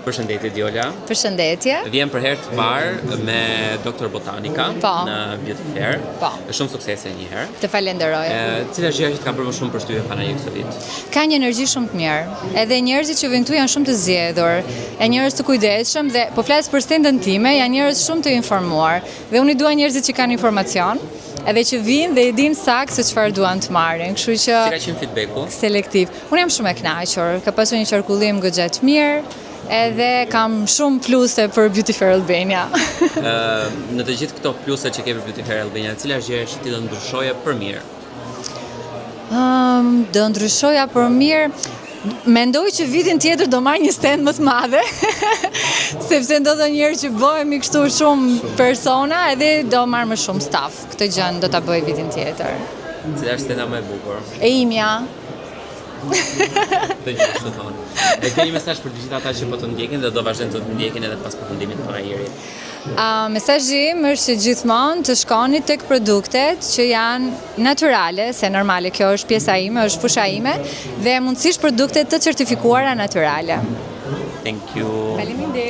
Përshëndetje Diola. Përshëndetje. Vjen për herë të parë me Dr. Botanica në Beauty Fair. Është shumë suksese njëherë. Të falenderoj. Cila është gjëja që të ka bërë më shumë përshtypje para ju këtë vit? Ka një energji shumë të mirë. Edhe njerëzit që vijnë këtu janë shumë të zgjedhur, janë njerëz të kujdesshëm dhe po flas për stendën time, janë njerëz shumë të informuar. Dhe unë dua njerëzit që kanë informacion, edhe që vinë dhe i dinë saktë se çfarë duan të marrin. Kështu që Si ka qenë feedbacku? Selektiv. Unë jam shumë e kënaqur. Ka pasur një qarkullim goxha të mirë. Edhe kam shumë pluse për Beauty Fair Albania. Në të gjithë këto pluse që ke për Beauty Fair Albania, cila është gjëja që ti do ndryshoje për mirë? Do ndryshoja për mirë. Mendoj që vitin tjetër do marrë një stand më të madhe, sepse ndonjëherë që bëhemi kështu shumë persona, edhe do marrë më shumë staf. Këtë gjë do ta bëj vitin tjetër. Cila është stenda më e bukur? E imja. Të gjithë të thonë. E ke një mesazh për të gjithë ata që po të ndjekin dhe do vazhdojnë të të ndjekin edhe pas përfundimit të pajerit? Mesazhi im është që gjithmonë të shkoni tek produktet që janë natyrale, se normale kjo është pjesa ime, është fusha ime, dhe mundësisht produktet të certifikuara natyrale. Thank you. Faleminderit.